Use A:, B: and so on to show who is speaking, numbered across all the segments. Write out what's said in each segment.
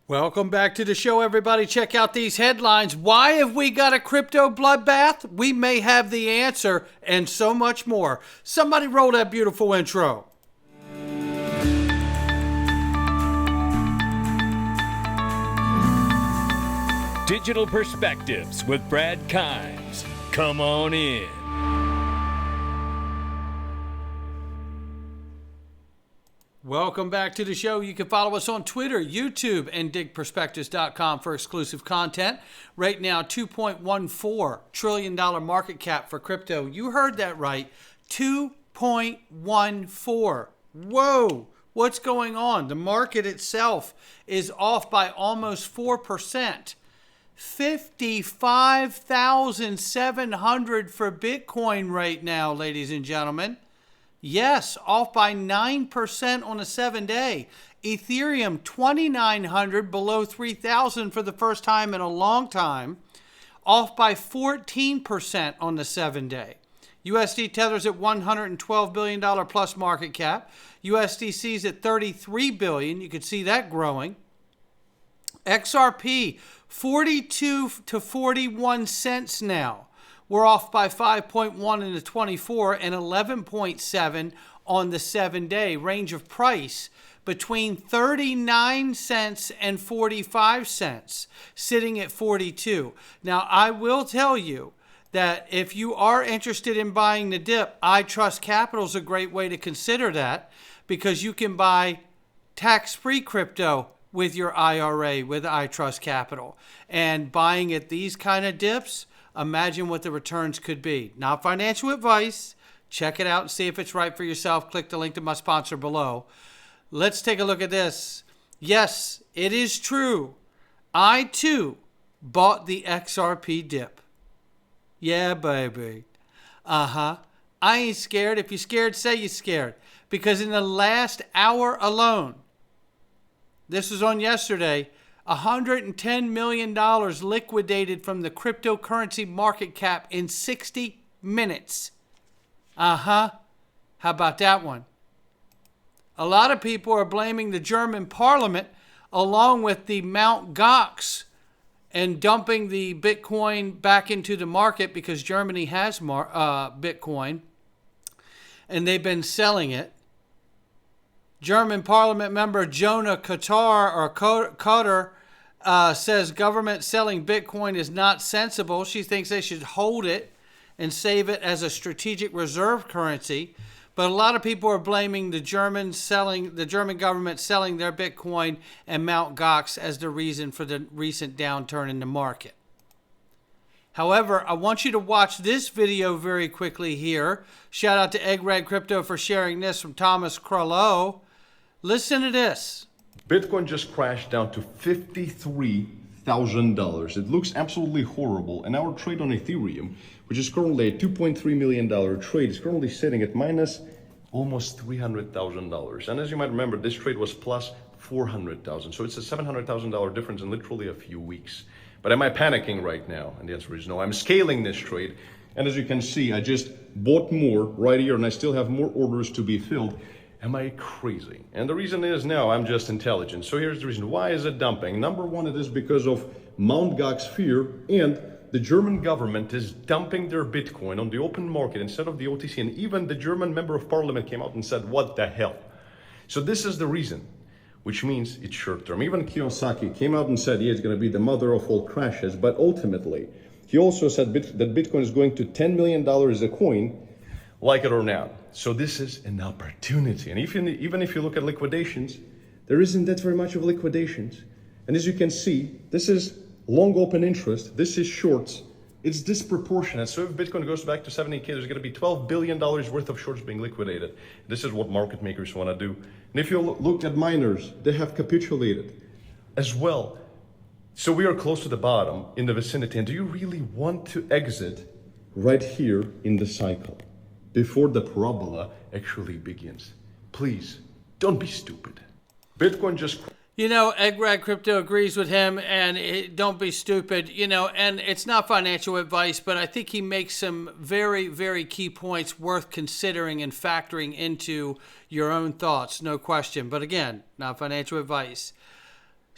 A: Welcome back to the show, everybody. Check out these headlines. Why have we got a crypto bloodbath? We may have the answer and so much more. Somebody roll that beautiful intro.
B: Digital Perspectives with Brad Kimes. Come on in.
A: Welcome back to the show. You can follow us on Twitter, YouTube, and digperspectives.com for exclusive content. Right now, $2.14 trillion market cap for crypto. You heard that right. 2.14. Whoa. What's going on? The market itself is off by almost 4%. 55,700 for Bitcoin right now, ladies and gentlemen. Yes, off by 9% on a 7-day. Ethereum, 2,900, below 3,000 for the first time in a long time. Off by 14% on the 7-day. USD Tether's at $112 billion plus market cap. USDC's at $33 billion. You can see that growing. XRP, 42 to 41 cents now. We're off by 5.1 in the 24 and 11.7 on the 7-day. Range of price between 39 cents and 45 cents, sitting at 42. Now, I will tell you that if you are interested in buying the dip, I Trust Capital is a great way to consider that, because you can buy tax-free crypto with your IRA with I Trust Capital. And buying at these kind of dips, imagine what the returns could be. Not financial advice. Check it out and see if it's right for yourself. Click the link to my sponsor below. Let's take a look at this. Yes, it is true. I, too, bought the XRP dip. Yeah, baby. I ain't scared. If you're scared, say you're scared. Because in the last hour alone, this was on yesterday, $110 million liquidated from the cryptocurrency market cap in 60 minutes. How about that one? A lot of people are blaming the German parliament along with the Mt. Gox and dumping the Bitcoin back into the market because Germany has Bitcoin and they've been selling it. German parliament member Jonah Cotter says government selling Bitcoin is not sensible. She thinks they should hold it and save it as a strategic reserve currency. But a lot of people are blaming the German government selling their Bitcoin and Mt. Gox as the reason for the recent downturn in the market. However, I want you to watch this video very quickly here. Shout out to Egg Red Crypto for sharing this from Thomas Crollo. Listen to this.
C: Bitcoin just crashed down to $53,000. It looks absolutely horrible. And our trade on Ethereum, which is currently a $2.3 million trade, is currently sitting at minus almost $300,000. And as you might remember, this trade was plus $400,000. So it's a $700,000 difference in literally a few weeks. But am I panicking right now? And the answer is no. I'm scaling this trade. And as you can see, I just bought more right here, and I still have more orders to be filled. Am I crazy? And the reason is no, I'm just intelligent. So here's the reason. Why is it dumping? Number one, it is because of Mt. Gox fear, and the German government is dumping their Bitcoin on the open market instead of the OTC. And even the German member of parliament came out and said, what the hell? So this is the reason, which means it's short term. Even Kiyosaki came out and said, yeah, it's going to be the mother of all crashes. But ultimately, he also said that Bitcoin is going to $10 million a coin, like it or not. So this is an opportunity. And even if you look at liquidations, there isn't that very much of liquidations. And as you can see, this is long open interest. This is shorts. It's disproportionate. So if Bitcoin goes back to 70K, there's going to be $12 billion worth of shorts being liquidated. This is what market makers want to do. And if you look at miners, they have capitulated as well. So we are close to the bottom in the vicinity. And do you really want to exit right here in the cycle before the parabola actually begins? Please, don't be stupid. Bitcoin just...
A: You know, Egg Rag Crypto agrees with him, and don't be stupid, and it's not financial advice, but I think he makes some very, very key points worth considering and factoring into your own thoughts, no question. But again, not financial advice.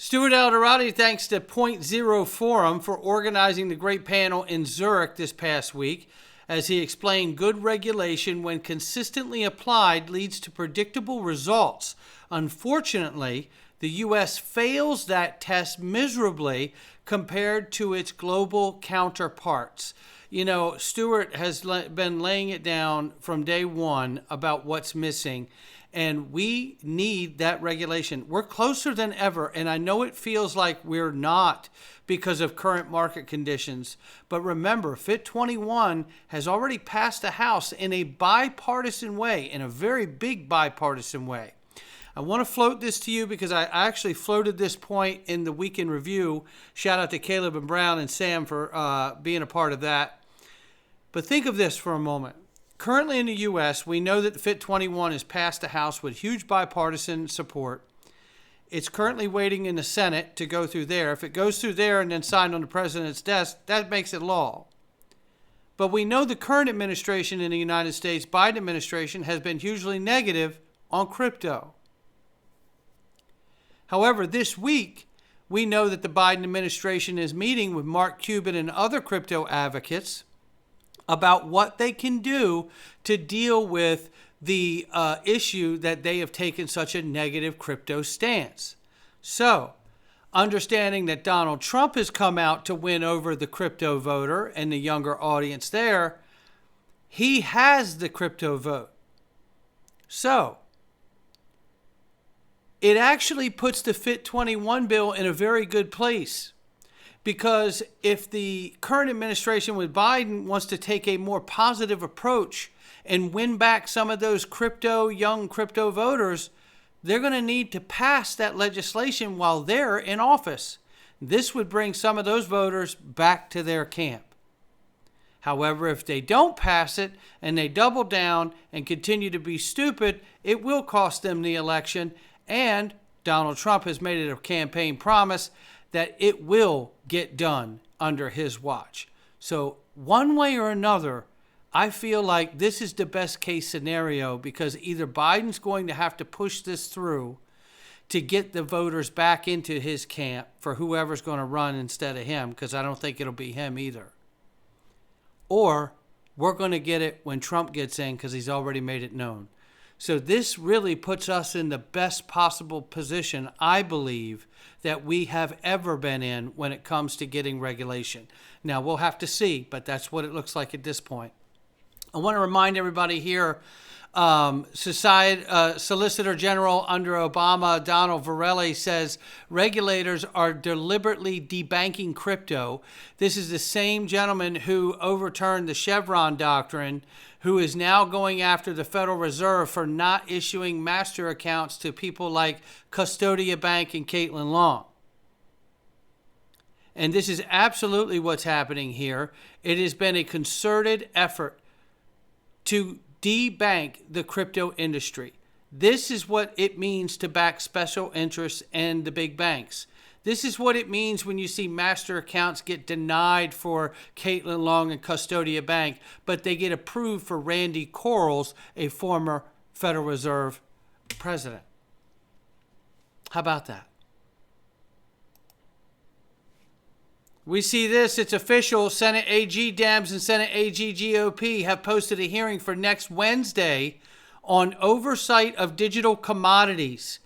A: Stuart Alderati thanks to Point Zero Forum for organizing the great panel in Zurich this past week, as he explained good regulation when consistently applied leads to predictable results. Unfortunately, the U.S. fails that test miserably compared to its global counterparts. You know, Stuart has been laying it down from day one about what's missing, and we need that regulation. We're closer than ever, and I know it feels like we're not because of current market conditions. But remember, FIT 21 has already passed the House in a bipartisan way, in a very big bipartisan way. I want to float this to you because I actually floated this point in the Week in Review. Shout out to Caleb and Brown and Sam for being a part of that. But think of this for a moment. Currently in the U.S., we know that the FIT 21 has passed the House with huge bipartisan support. It's currently waiting in the Senate to go through there. If it goes through there and then signed on the president's desk, that makes it law. But we know the current administration in the United States, Biden administration, has been hugely negative on crypto. However, this week, we know that the Biden administration is meeting with Mark Cuban and other crypto advocates about what they can do to deal with the issue that they have taken such a negative crypto stance. So, understanding that Donald Trump has come out to win over the crypto voter and the younger audience there, he has the crypto vote. So, it actually puts the FIT 21 bill in a very good place. Because if the current administration with Biden wants to take a more positive approach and win back some of those young crypto voters, they're going to need to pass that legislation while they're in office. This would bring some of those voters back to their camp. However, if they don't pass it and they double down and continue to be stupid, it will cost them the election. And Donald Trump has made it a campaign promise that it will get done under his watch. So one way or another, I feel like this is the best case scenario because either Biden's going to have to push this through to get the voters back into his camp for whoever's going to run instead of him, because I don't think it'll be him either. Or we're going to get it when Trump gets in because he's already made it known. So this really puts us in the best possible position, I believe, that we have ever been in when it comes to getting regulation. Now, we'll have to see, but that's what it looks like at this point. I want to remind everybody here, Solicitor General under Obama, Donald Verrilli, says regulators are deliberately debanking crypto. This is the same gentleman who overturned the Chevron doctrine, who is now going after the Federal Reserve for not issuing master accounts to people like Custodia Bank and Caitlin Long. And this is absolutely what's happening here. It has been a concerted effort to debank the crypto industry. This is what it means to back special interests and the big banks. This is what it means when you see master accounts get denied for Caitlin Long and Custodia Bank, but they get approved for Randy Quarles, a former Federal Reserve president. How about that? We see this, it's official. Senate AG Dems and Senate AG GOP have posted a hearing for next Wednesday on oversight of digital commodities.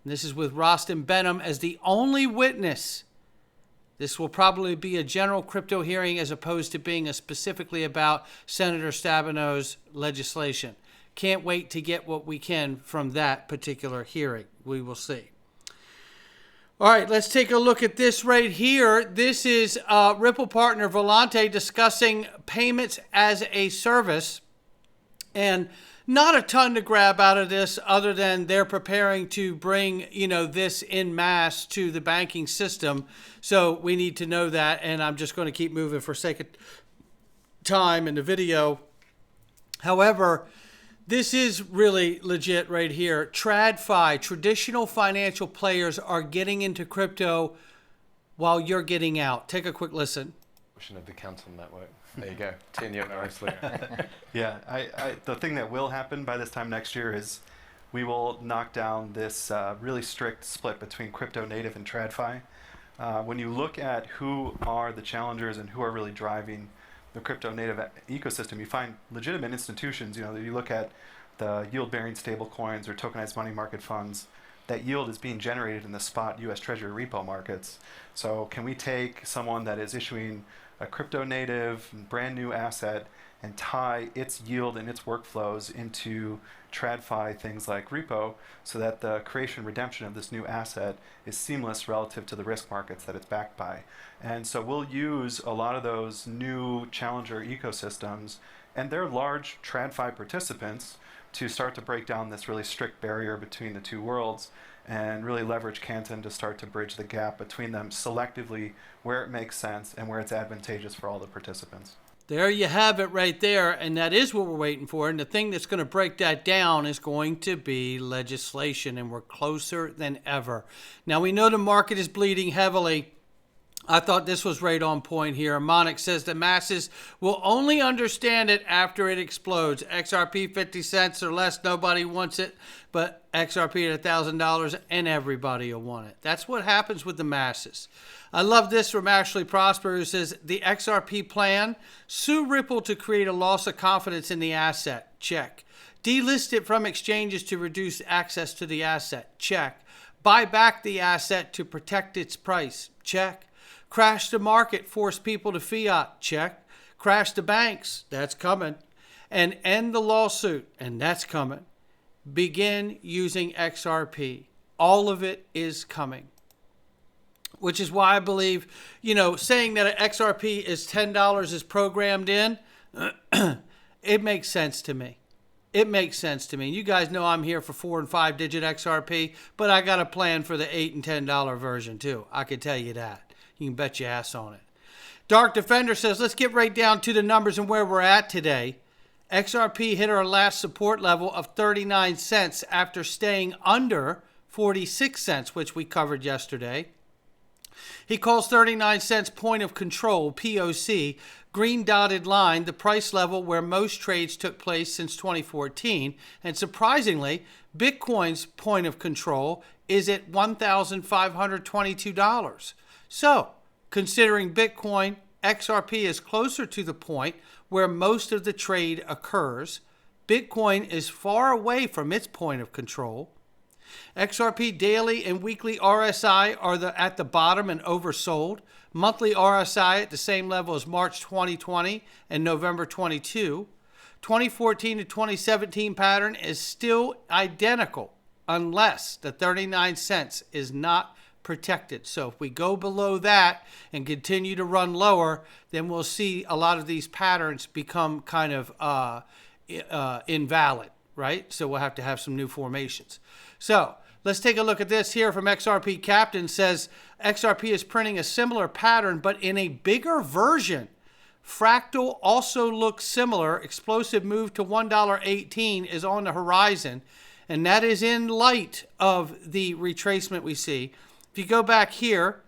A: And this is with Rostin Benham as the only witness. This will probably be a general crypto hearing as opposed to being specifically about Senator Stabinov's legislation. Can't wait to get what we can from that particular hearing. We will see. All right, let's take a look at this right here. This is Ripple partner Volante discussing payments as a service. And not a ton to grab out of this other than they're preparing to bring, this en masse to the banking system. So we need to know that. And I'm just going to keep moving for sake of time in the video. However, this is really legit right here. TradFi, traditional financial players are getting into crypto while you're getting out. Take a quick listen.
D: Of the Council Network. There you go. Teeing you up nicely.
E: Yeah, the thing that will happen by this time next year is we will knock down this really strict split between crypto native and TradFi. When you look at who are the challengers and who are really driving the crypto native ecosystem, you find legitimate institutions. You look at the yield-bearing stable coins or tokenized money market funds. That yield is being generated in the spot U.S. Treasury repo markets. So can we take someone that is issuing a crypto native brand new asset and tie its yield and its workflows into TradFi things like repo, so that the creation redemption of this new asset is seamless relative to the risk markets that it's backed by? And so we'll use a lot of those new challenger ecosystems and their large TradFi participants to start to break down this really strict barrier between the two worlds and really leverage Canton to start to bridge the gap between them selectively where it makes sense and where it's advantageous for all the participants.
A: There you have it right there, and that is what we're waiting for. And the thing that's going to break that down is going to be legislation, and we're closer than ever. Now, we know the market is bleeding heavily. I thought this was right on point here. Monic says the masses will only understand it after it explodes. XRP 50 cents or less, nobody wants it, but XRP at $1,000 and everybody will want it. That's what happens with the masses. I love this from Ashley Prosper, who says the XRP plan, sue Ripple to create a loss of confidence in the asset. Check. Delist it from exchanges to reduce access to the asset. Check. Buy back the asset to protect its price. Check. Crash the market, force people to fiat. Check. Crash the banks. That's coming. And end the lawsuit. And that's coming. Begin using XRP. All of it is coming. Which is why I believe, saying that an XRP is $10 is programmed in, it makes sense to me. It makes sense to me. You guys know I'm here for 4 and 5 digit XRP, but I got a plan for the $8 and $10 version too. I can tell you that. You can bet your ass on it. Dark Defender says, let's get right down to the numbers and where we're at today. XRP hit our last support level of 39 cents after staying under 46 cents, which we covered yesterday. He calls 39 cents point of control, POC, green dotted line, the price level where most trades took place since 2014. And surprisingly, Bitcoin's point of control is at $1,522. So, considering Bitcoin, XRP is closer to the point where most of the trade occurs. Bitcoin is far away from its point of control. XRP daily and weekly RSI are at the bottom and oversold. Monthly RSI at the same level as March 2020 and November 22. 2014 to 2017 pattern is still identical unless the 39 cents is not protected. So if we go below that and continue to run lower, then we'll see a lot of these patterns become kind of invalid, right? So we'll have to have some new formations. So let's take a look at this here from XRP Captain. Says XRP is printing a similar pattern, but in a bigger version. Fractal also looks similar. Explosive move to $1.18 is on the horizon, and that is in light of the retracement we see. If you go back here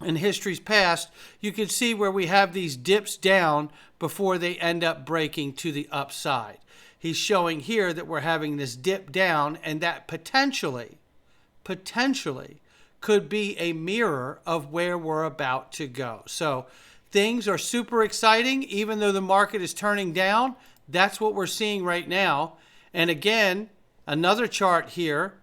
A: in history's past, you can see where we have these dips down before they end up breaking to the upside. He's showing here that we're having this dip down, and that potentially could be a mirror of where we're about to go. So things are super exciting, even though the market is turning down. That's what we're seeing right now. And again, another chart here.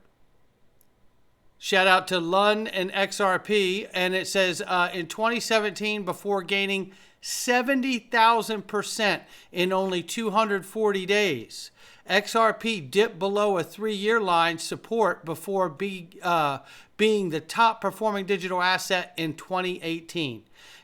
A: Shout out to Lund and XRP, and it says in 2017, before gaining 70,000% in only 240 days, XRP dipped below a 3-year line support before being the top performing digital asset in 2018.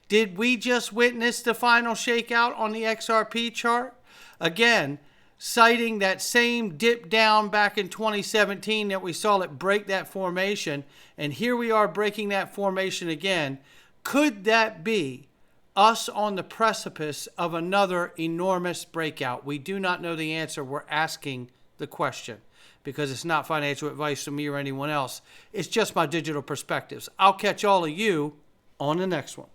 A: Did we just witness the final shakeout on the XRP chart? Again, citing that same dip down back in 2017 that we saw it break that formation, and here we are breaking that formation again. Could that be us on the precipice of another enormous breakout? We do not know the answer. We're asking the question because it's not financial advice from me or anyone else. It's just my digital perspectives. I'll catch all of you on the next one.